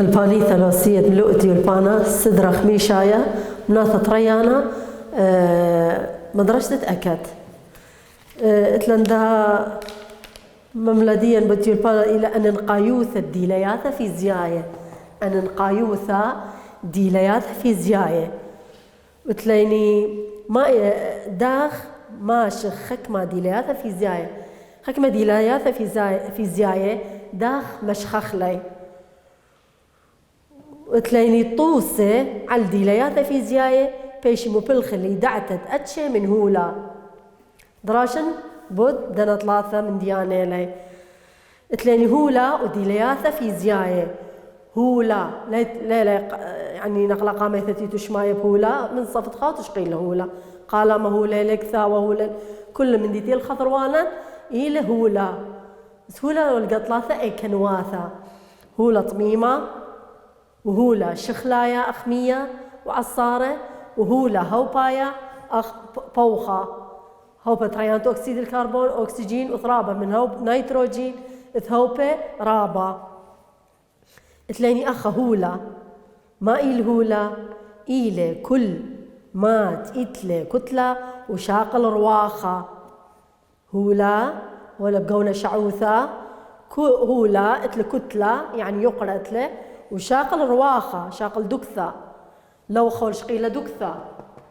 بالباني ثلاثية ملؤتي والبانا سدرة خميشاية مناثة ريانا مدرسة أكد اتلندا مملديا بدي البانا إلى أن نقايوث الديليات في زياية أن نقايوث ديليات في زياية وتلاقيني ما داخ ماشي خكمة ديليات في زياية خكمة ديليات في زياية داخ مشخخ لي وتلاقيني طوسة على ديليات في زياية بيش مبلخ اللي دعتت أتشي من هولا دراشن بود دنا ثلاثة من ديانة لي تلاقيني هولا وديليات في زياية هولا لا يعني نقلا قامة ثتيتو شماية بهولا من صفت خاطش قيل هولا قال ما هولا لك ثا وهولا كل من ديتي الخضروانا إلى هولا بس هولا والقطلاثة أي كنواثة هولا طميمة وهولا شخلايا أخمية وعصارة وهولا هوبايا بوخة هوبا تريانتو أكسيد الكربون أكسجين وثرابة من هوب نيتروجين ثوبة رابة تلاقيني أخا هولا ما إيل هولا إيلي كل مات إتلي كتلة وشاقل رواخة هولا ولا بقونا شعوثة هولا إتلي كتلة يعني يقرأ إتلي وشاقل رواخة شاقل دكثة لو خول شقيلة دكثة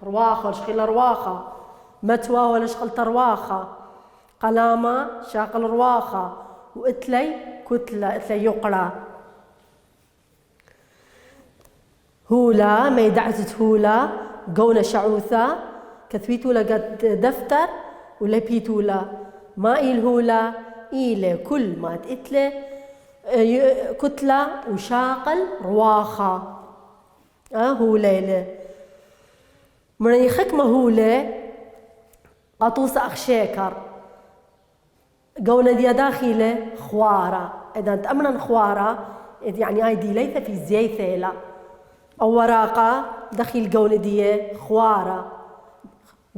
رواخة شقيلة رواخة متوى ولا شقل ترواخة قلامة شاقل رواخة وإتلي كتلة إتلي يقرأ هولا ما يدعتت هولا قونا شعوثة كثويتولا قد دفتر ولا بيتولا ما إيل هولا إيلي كل ما تإتلي كتلة وشاقل رواخة هولا من يخكمة هولا قطوسة أخشيكر قونا دي داخلة خوارة إذا تأمنا خوارة يعني هاي دي ليثة في زي ثيلة أو وراقة دخيل قونا دي خوارة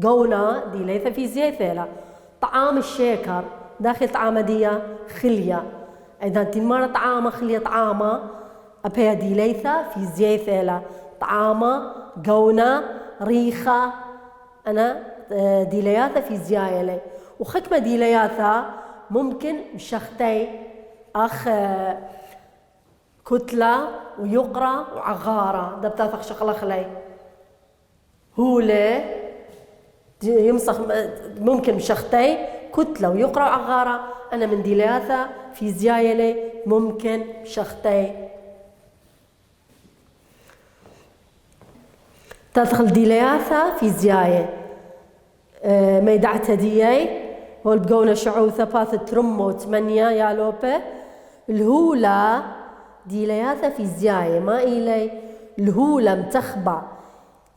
قونا دي ليثة في زي ثيلة طعام الشيكر داخل طعام دي خلية إذا تنمر طعامة خلية طعامة أبيها دي ليثة في زي ثيلة طعامة قونا ريخة أنا ديلياثة في زياية لي وخكمة ديلياثة ممكن مشختي أخ كتلة ويقرأ وعغارة ده بتاثق شغلة لي هولي يمسخ ممكن مشختي كتلة ويقرأ وعغارة أنا من ديلياثة في زياية لي ممكن مشختي تدخل ديلياثة في زياية ميدعتها دياي هو بقونا شعوثة باث ترمو 8 يا لوبة الهولة ديلياثة في زياية ما إيلي الهولة متخبع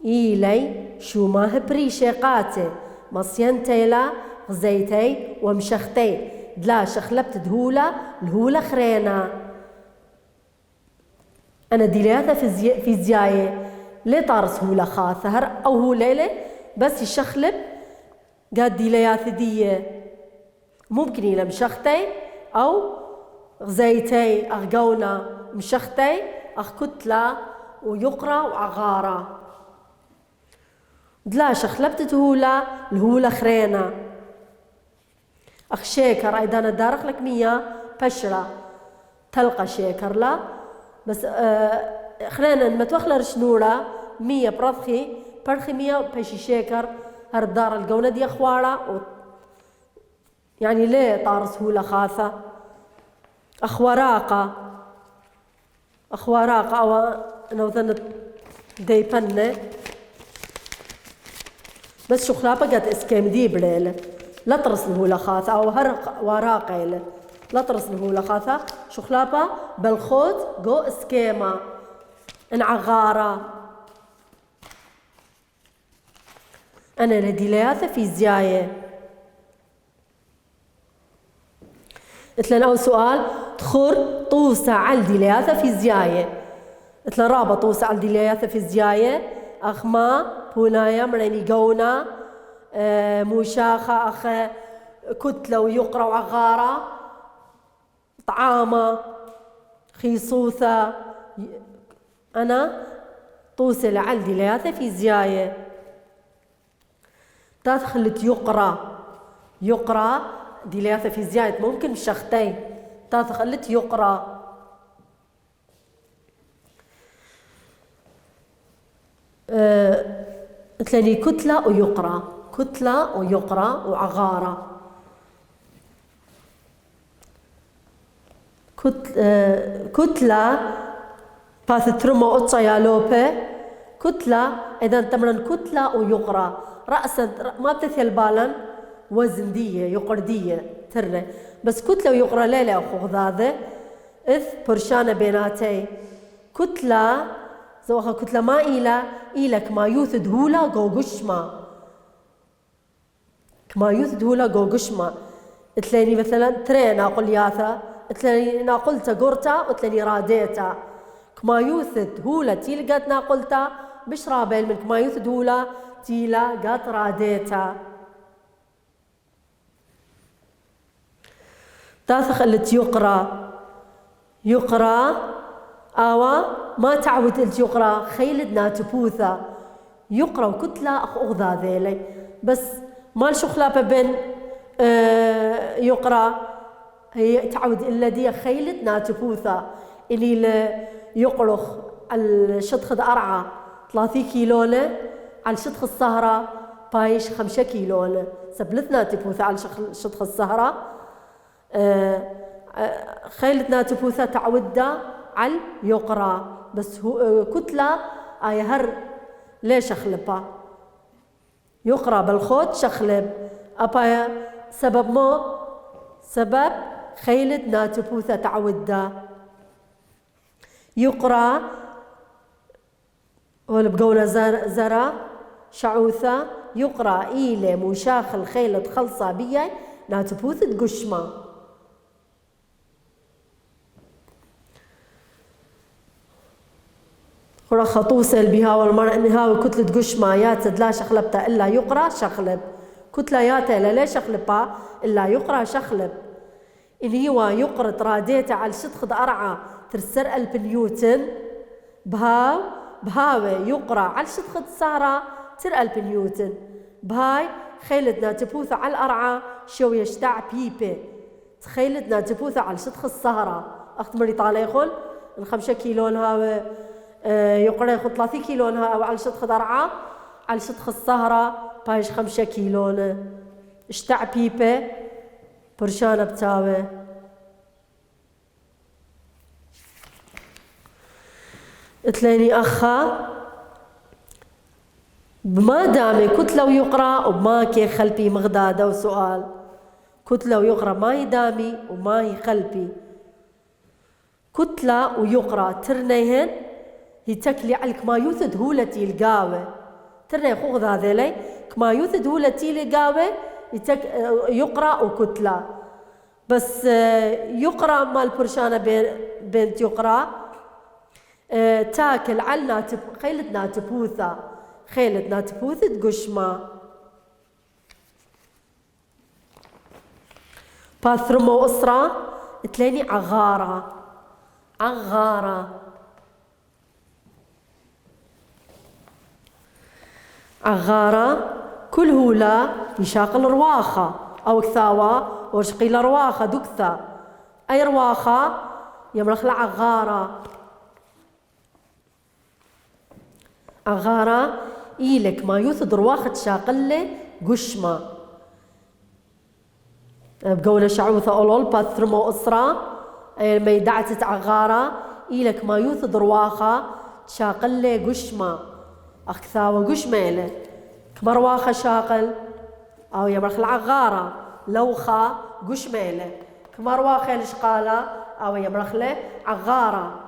إيلي شو ما هبري قاتي مصينتي لا غزيتي ومشختي دلا شخلبت دهولة الهولة خرينا أنا ديلياثة في زياية ليه طارس هولة خاثهر أو هو ليلة بس يشخلب قاد ديلياث دي ممكن إلى مشختي أو غزيتي أغقونا مشختي أخ كتلة ويقرأ وعغارة دلا شخلبت تهولة الهولة خرينا أخ شيكر أيضا دارخ لك مية بشرة تلقى شيكر لا بس خلينا نمتوخلر شنورة 100 برضخي برخي 100 بيشي شيكر هردار القونة دي أخوارة يعني ليه طارس هولة خاثة أخوراقة أو نوذن ديبنة بس شخلابة قد اسكيم دي بريلة لا ترس الهولة خاثة أو هرق وراقة لا ترس الهولة خاثة شخلابة بالخوت جو اسكيمة انعغارة أنا لديلياثة في زياية إتلن أول سؤال تخر طوسة على ديلياثة في زياية إتلن رابط طوسة على ديلياثة في زياية أخما بونايا مريني قونا موشاخة أخ كتلة ويقرأ وعغارة طعامة خيصوثة أنا طوسل عندي لياثة فيزياية. تدخلت يقرأ دي لياثة فيزياية ممكن شختين. تدخلت يقرأ. تلاني كتلة ويقرأ وعغارة. كتلة باثترمو أتصيالوبة كتلة إذا تمرن كتلة ويقرأ رأسا ما بتثيل بالا وزن دية يقردية ترى بس كتلة ويقرأ ليلة أخو غذاذة برشانة بيناتي كتلة زوخة كتلة ما إيلك ما يوثد هولا قوقشما تلاني مثلا ترين أقول ياثا تلاني ناقلتا قرتا وتلاني راديتا كما يوثد هولا تيل قد ناقلتا مش رابل من كما يوثد هولا تيلا قد راديتا. تاثخلت يقرأ آوا ما تعود يقرأ خيلدنا تبوثا يقرأ وكتلة أخذها ذيلي بس مال شخلابة بين يقرأ هي تعود إلا دي خيلدنا تبوثا اللي يقرخ الشطخ أرعى 30 كيلولة على شطخ السهرة بايش 5 كيلولة سبلتنا تبوثا على شطخ السهرة خيلتنا تبوثا تعودها على يقرأ بس هو كتلة هر ليش أخلبها يقرأ بالخوت شخلب أبا سبب خيلتنا تبوثا تعودها يقرأ ولا بقولنا زرا شعوثة يقرأ إيلي مشاخ الخيلة خلصة بيه ناتبوث تقشما خرا خطوسل بها والمرأة إنها كتلة قشما ياتد لا شخلبتا إلا يقرأ شخلب كتلة ياتا لا شخلبها إلا يقرأ شخلب إن هو يقرأ راديتا على شتخد أرعى ترسر 1000 نيوتن بهاوي يقرأ على شتخد سارة تر 1000 نيوتن بهاي خيلتنا تبوثة على الأرعى شو يشتع بيبي تخيلتنا تبوثة على شتخ السهرة أخت مري طاليخون 5 كيلون هاوي يقرأ ياخذ 30 كيلون هاوي على شتخ أرعى على شتخ السهرة بايش 5 كيلون اشتع بيبي برشانة بتاوي تليني أخا بما دامي كتلة ويقرأ وما كي خلبي مغدادة وسؤال كتلة ويقرأ ما يدامي وما يخلبي كتلة ويقرأ ترنيهن يتكلي عليك ما يوثد هولتي القاوة ترني خوغ هذا لي كما يوثد هولتي القاوة يقرأ وكتلة بس يقرأ مال برشانة بنت يقرأ تاكل على خيلتنا تبوثة خيلتنا تبوثة تقشما باثرمو أسرة تليني عغارة كل هولا يشاقل رواخة أو كثاوة ورشقيل رواخة دكثة أي رواخة يمرخ عغارة إيلك ما يوثد رواخة شاقلة قشمة بقولة شعوثة أولول باثرمو أسرة ما يدعتت عغارة إيلك ما يوثد رواخة شاقلة قشمة أكثاوة قشمة إله كما رواخة شاقل أو يمرخ العغارة لوخة قشمة إله كما رواخة الشقالة أو يمرخ له عغارة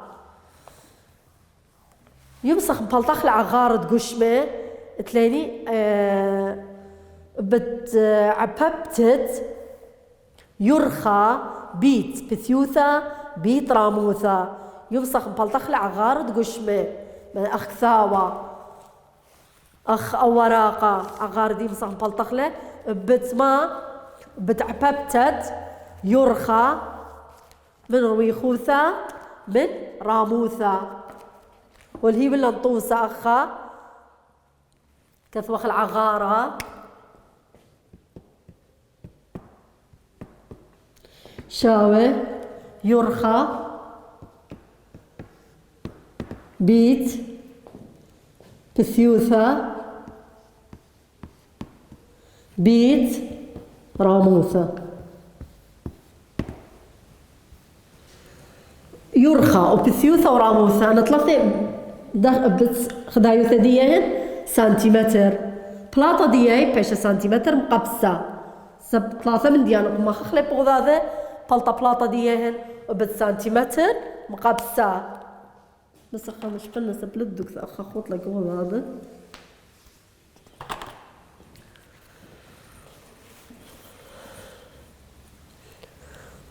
يمسخ بلطخ العغارة قشمة تليني عببتت يرخى بيت بثيوثة بيت راموثة يمسخ بلطخ العغارة قشمة أخ ثاوة أخ أوراقة عغارة دي يمسخ بلطخ له بتما بتعببتت يرخى من رويخوثة من راموثة. والهي ولا نطوسة أخا كثوخ العغارة شاوة يرخى بيت بثيوثة بيت راموثة. يرخى وبثيوثة وراموثة أنا ثلاثة خدايوثة ديهن سنتيمتر بلاطة ديهي بيش سنتيمتر مقبسة ثلاثة من ديان ما خلي بغضاذة بلاطة ديهن وبالسنتيمتر مقبسة. بس أخا مش فلنا سبلدك أخا خوط لك هذا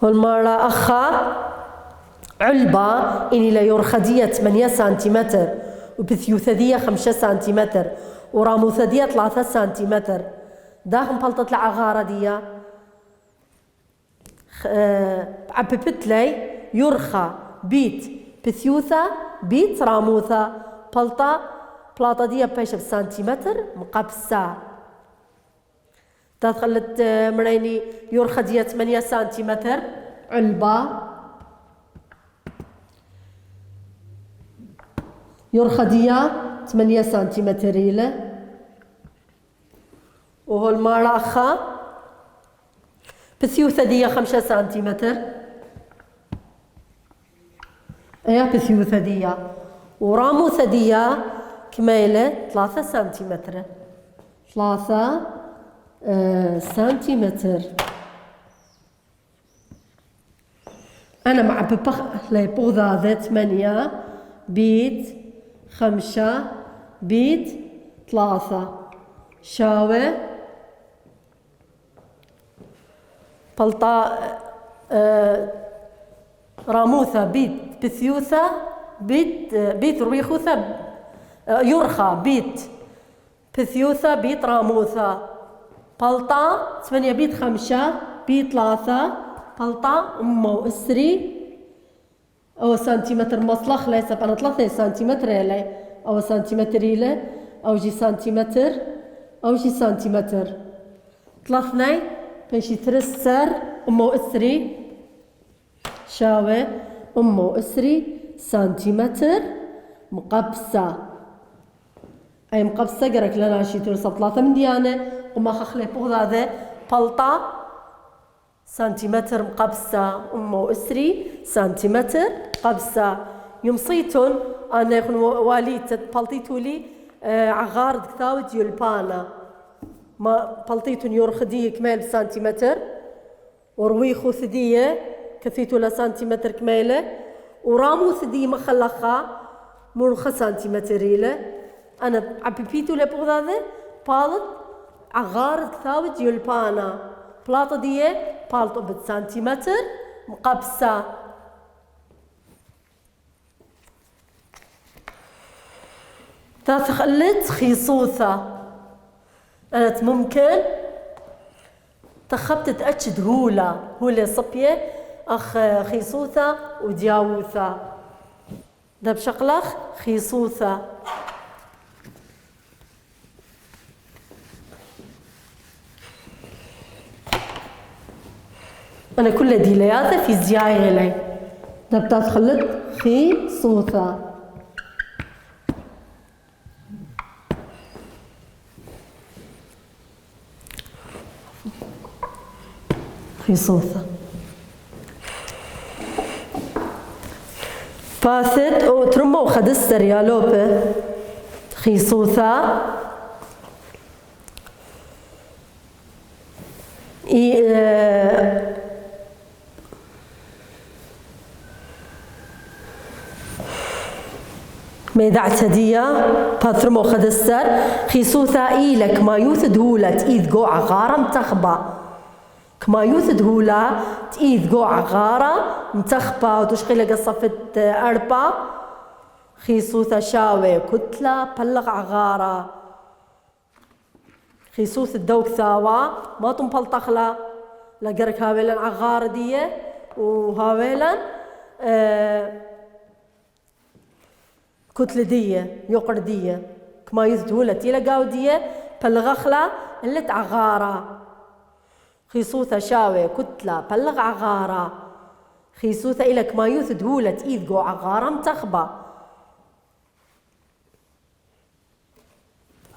والمرة أخا علبة إني لا يرخدية 8 سنتيمتر وبثيوثدية 5 سنتيمتر وراموثدية 3 سنتيمتر. داخل بلطة العغارة دي عببتلي يرخى بيت بثيوثة بيت راموثة بلاطة دي بيش بسنتيمتر مقبسة. دخلت مريني يرخدية 8 سنتيمتر علبة يرخدية 8 سنتيمتر إلى وهو المارة أخا بثيوثة دي 5 سنتيمتر ايه بثيوثة دي وراموثة دي كميلة 3 سنتيمتر 3 سنتيمتر. أنا مع ببخ لي بوضع 8 بيت 5 بيت 3 شاوة بلطة راموثة بيت بثيوثة بيت ريخوثة يرخى بيت بثيوثة بيت راموثة بلطة 8 بيت 5 بيت 3 بلطة أمو إسري أو سنتيمتر مصلخ ليس أنا 3 سنتيمتر إلي أو سنتيمتر إلي أو جي سنتيمتر أو جي سنتيمتر 3 بيشي ترسر أمو إسري شاوة أمو إسري سنتيمتر مقبسة أي مقبسة قرك لنا شي ترسل 3 من ديانة وما خخلي بغضاذة بلطة سنتيمتر مقبسة أمو إسري سنتيمتر قبسة. يمصيتون أنا يكون واليت بلطيتو لي عغار دكتاوت يلبانا ما بلطيتون يرخدي كمال سنتيمتر ورويخو ثدية كثيتو لسنتيمتر كمالة ورامو ثدي مخلخة مرخة سنتيمتر إلى أنا عبيبيتو لبغضاذة بالط عغار دكتاوت يلبانا بلاطة دي بالطو بالسنتيمتر مقبسة. تخلت خيصوثة أنا ممكن تخبت تأكد هولة صبية أخ خيصوثة ودياوثة ده بشقلخ خيصوثة أنا كل ديلياته في زياية لي ده بتدخلت خيصوثة خيصوثة فاثت وترمو خدستر يا لوبة خيصوثة ميدعت هدية باثرمو خدستر خيصوثة إيلك ما يوثد هولت إيذ قوع غارة متخبى كما يوثد هولا تإيذ قوع غارة متخبى وتشغيل قصفت أربا خيصوثة شاوي كتلة بلغ عغارة خيصوث الدوك ثاوى ما تنبلطخلا لقرك هاويلا عغارة دي وهاويلا كتلة دية يقردية كما يزدهولة تيلا قاودية بلغخلة اللي تعغارة خيصوثة شاوي كتلة بلغ عغارة خيصوثة إلى كما يزدهولة إيذقو عغارة متخبة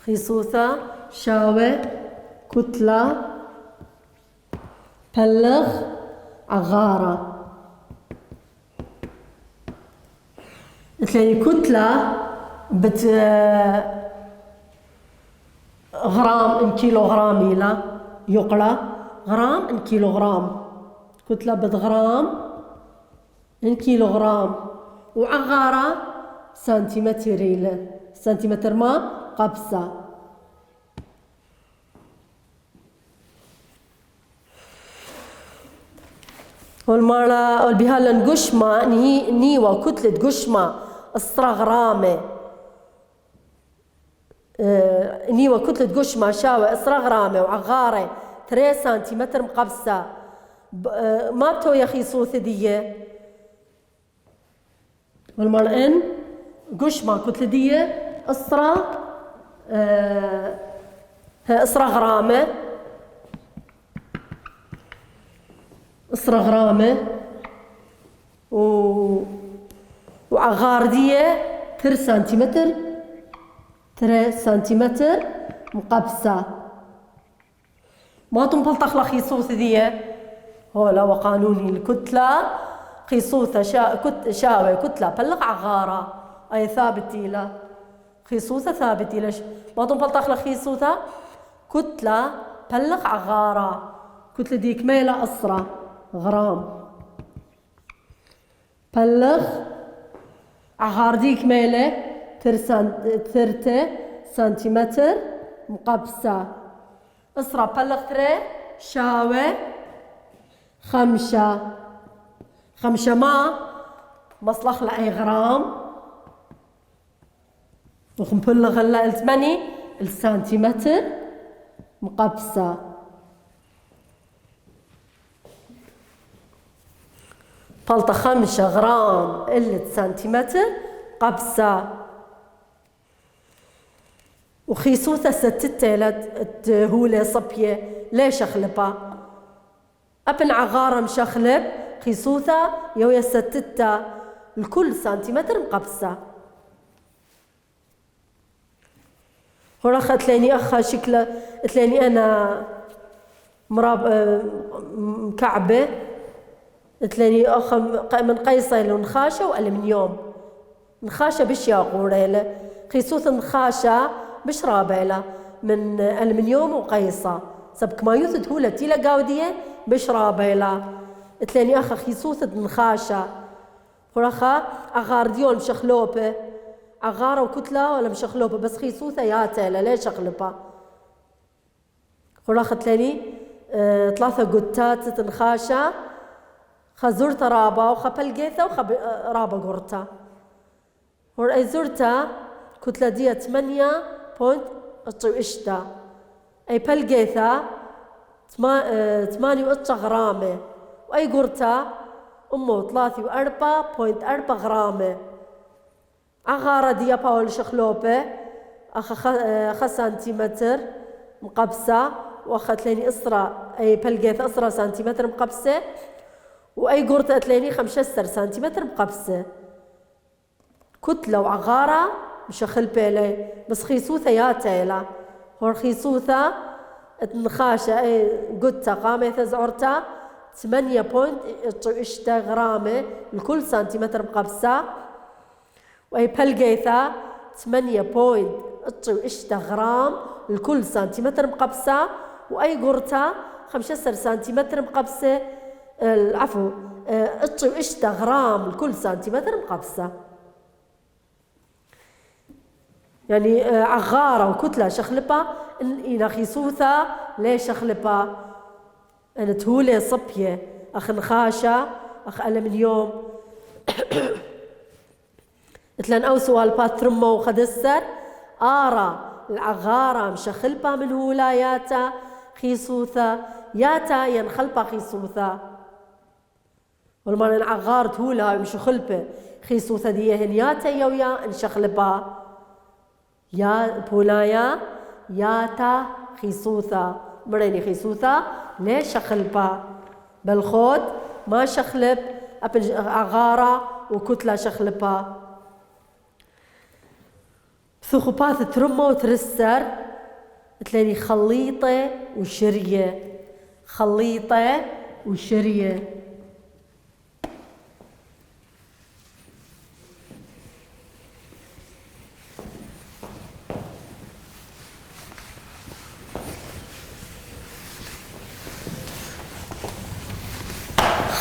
خيصوثة شاوي كتلة بلغ عغارة مثل كتلة غرام إن كيلوغرام إلى يقرأ غرام إن كيلوغرام كتلة غرام إن كيلوغرام وعغارة سنتيمتر إلى سنتيمتر ما قبسة والمرة والبهالا نقشمة نيوة كتلة قشمة استرغرامة نيوة كتلة قشمة شاوة استرغرامة وعغارة 3 سنتيمتر مقبسة ما بتو يا خيصوث دية والمرة إن قشمة كتلة دية استرغرامة استرغرامة وعغار دية 3 سنتيمتر 3 سنتيمتر مقبسة ما تنبلطخ لخيصوث دية هولا وقانوني الكتلة خيصوثة شاوي كتلة بلغ عغارة أي ثابتي له خيصوثة ثابتي ليش ما تنبلطخ لخيصوثة كتلة بلغ عغارة كتلة دي كميلة أسرة غرام بلغ عغار دي كميلة 3 سنتيمتر مقبسة أسرة بلغ 3 شاوي 5 ما مصلخ لأي غرام وخنبلغ ال 8 السنتيمتر مقبسة بلطة 5 غرام إلا سنتيمتر قبسة وخيصوثة 6 هولة صبية ليش أخلبها أبن عغارة مشخلب خيصوثة يويا 6 الكل سنتيمتر مقبسة هرخة تلاني أخا شكله تلاني أنا مكعبة تلاني أخا من قيصة ونخاشة وألمنيوم نخاشة بشياق وريلة خيصوث نخاشة بشرابيلة من ألمنيوم وقيصة سبك ما يثد هولة تيلا قاودية بشرابيلة تلاني أخا خيصوث نخاشة هرخة أغارديون مشخلوبة عغارة وكتلة ولا مشخلوبة بس خيصوثة ياتيلة ليش أخلبها هرخة تلاني 3 قتات تنخاشة خزورتا رابا وخبلقيثة وخرابا قرتا هور أي زورتا كتلة دي 8.8 أي بلقيثة 8 غرامة وأي قرتا 3.4 غرامة عغارة دي باول شخلوبة أخا سنتيمتر مقبسة وأخذت ليني أسرة أي بلقيثة أسرة سنتيمتر مقبسة وأي قرطة تليني 15 سنتيمتر مقبسة كتلة وعغارة مشخل بيلي بس خيصوثة ياتيلا هور خيصوثة تنخاشة أي قدتا قامة زعرتا 8.8 غرامة لكل سنتيمتر مقبسة وأي بلقيثة 8.8 غرام لكل سنتيمتر مقبسة وأي قرطة 15 سنتيمتر مقبسة العفو 8 غرام لكل سنتيمتر مقبسة يعني عغارة وكتلة شخلبة إلى خيصوثة ليش شخلبة أنا تهولي صبية أخ نخاشة أخ ألمنيوم إتلان أوسوا الباترمو وخدسر آرا العغارة مشخلبة من ولاياتا خيصوثة ياتا ينخلبة خيصوثة والمان عغارت هولا يمشو خلبه خيصوثة دي هنياتا يويا انشخلبا يا بولايا ياتا خيصوثة مريني خيصوثة ليش شخلبا بالخود ما شخلب أبن عغارة وكتلة شخلبا ثقوبات ترمى وترسر تلاقي خليطة وشرية خليطة وشرية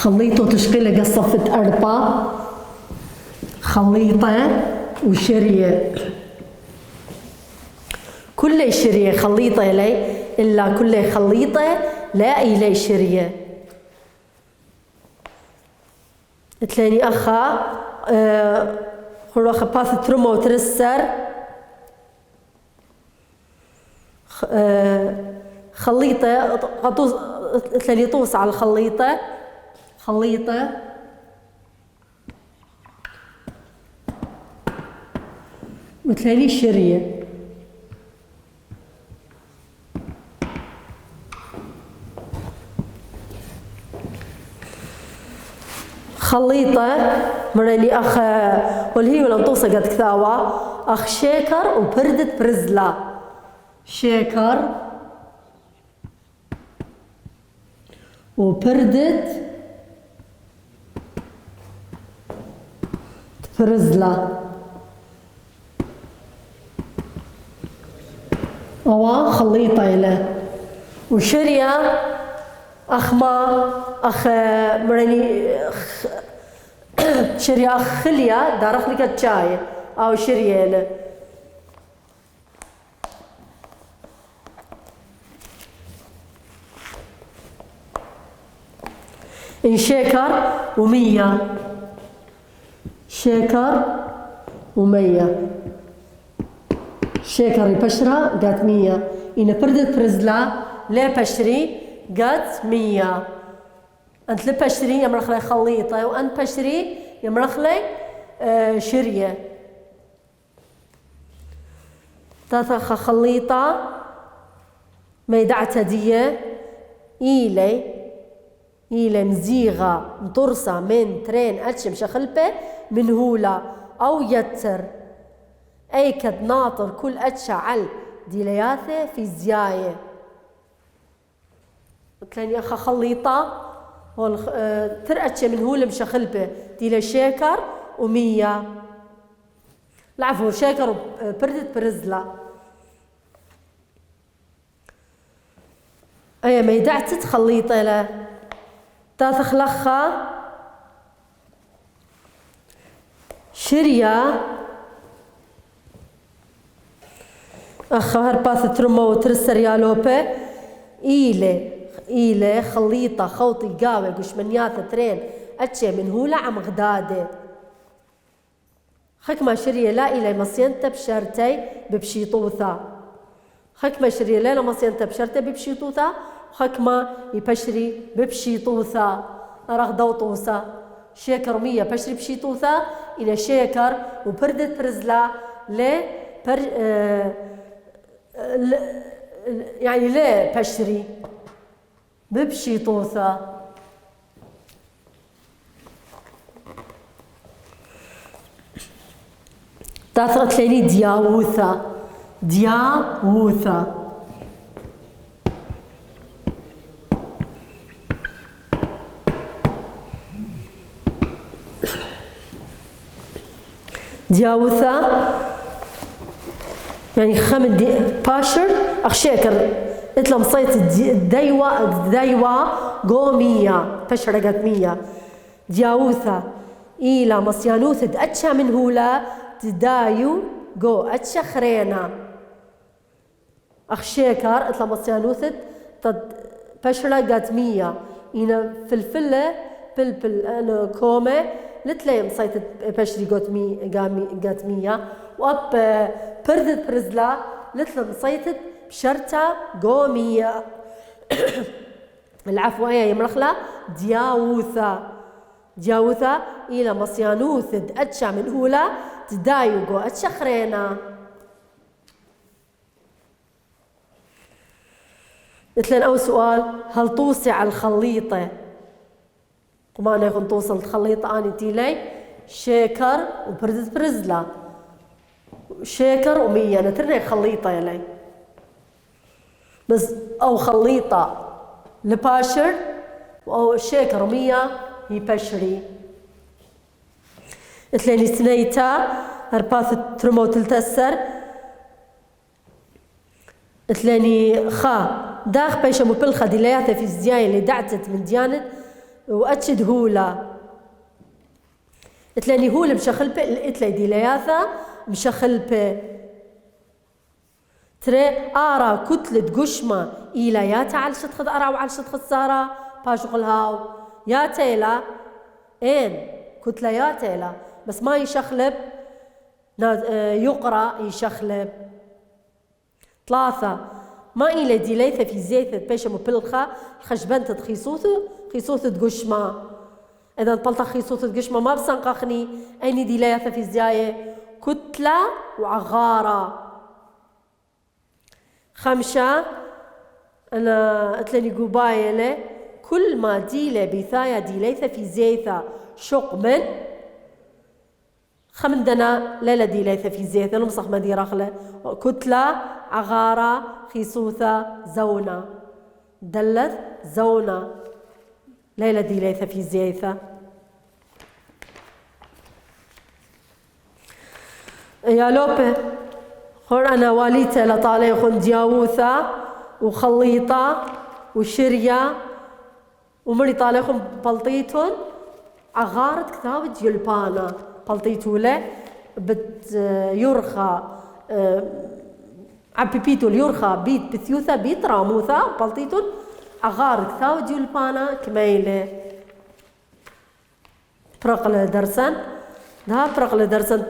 خليطة تشقيلة قصفة أربعة خليطة وشرية كل شرية خليطة إلي إلا كل خليطة لا إلي شرية تلاني أخا خلو أخا باث ترمى وترسر خليطة تلاني طوس على الخليطة خليطة وتلاني شرية خليطة مراني أخ والهي ولا نطوسة قد كثاوة أخ شيكر وبردة برزلا شيكر وبردة برزلا أوا خليطة إله وشرية أخ ما أخ مراني شرية أخ خلية دارخ لك الشاي أو شرية له إن شكر ومية شكر ومية شكر بشرة قد 100 إن بردت برزلا لا بشري قد 100 أنت لبشري يمرخ لي خليطة وأنت بشري يمرخ لي شرية تاثخ خليطة ميدعتها دية إيلي مزيغة مطرسة من ترين أتشم شخلبة من هولا أو يتر أي كد ناطر كل أتشعل ديلياثة في زياية تلاني أخا خليطة ترأتشي من هولا مشخلبة ديلي شيكر و100 العفو شيكر وبردة برزلا أي ميدعت تخليطة له تاثخ لخا شريا أخا هرباث ترمى وترسر يالوبة إيلي خليطة خوطي قاوي قشمنياثة ترين أتشي من هولا عم غدادة خكما شريا لا إيلي مصينتا بشرتي ببشيطوثا خكما شريا لا مصينتا بشرتي ببشيطوثا خكما يبشري ببشيطوثا رغدو طوثا شيكر 100 بشري بشيطوثا إلى شيكر وبردة برزلا يعني ليه بشري ببشيطوثا تاثرت لي دياوثا دياوثا يعني خمن باشر أخشيكر إتلم صيت ديوا قومية بشر قد 100 دياوثا إلى مصيانوث أتشا من هولا تدايو جو أتشا خرينا أخشيكر إتلم مصيانوث بشر قد 100 إنا فلفلة بلبل أنا كومة لتلاقي مصيت بشري قد 100 وأب بردت برزلا لتلا مصيت بشرطة قومية العفو أيه يمرخلا دياوثا دياوثا إلى مصيانوثد أتشا من هولا تدايوغو أتشخرينا. مثلا أول سؤال هل توسع الخليطة؟ قمانا يكون توصل الخليطة أني تيلي شيكر وبرزلا شيكر ومية نترني خليطة يلي بس أو خليطة لباشر أو شيكر ومية هي بشري. اتلاني سنيتا هرباث ترمو تلتسر اتلاني خا داخ بيشا مبلخة ديلياتا في الزياية اللي دعتت من ديانت وأتشد هولا اتلاني هولا مشخل بي اتلي ديلياتا مشخل بي تري آرا كتلة قشمة إيلاياتا على شتخد أرا وعلى شتخد سارا باشغل هاو يا تيلا إن كتلة يا تيلا بس ما يشخلب يقرأ يشخلب. 3 ما إلى ديليثة في زيثة بيشا مبلخة خشبنت خيصوثة قشمة إذا بلطة خيصوثة قشمة ما بسنقخني أيني ديليثة في زياية كتلة وعغارة. 5 أنا أتلني قبايلة كل ما ديلة بثايا ديليثة في زيثة شقمن خمندنا ليلة ديليثة في زيثة نمصخ ما دي رخلة كتلة عغارة خيصوثة زونة دلث زونة ليلة ديليثة في زيثة. يا لوبي خور أنا واليته لطالي خون دياوثة وخليطة وشرية ومري طالي خون بلطيتون عغارة كتاب جلبانا بلطيتوله بت يرخى عبيبيتو اليرخى بيت بثيوثة بيت راموثة بلطيتون عغار كتاب جلبانا كميلة برقلة درسن ده برقلة درسن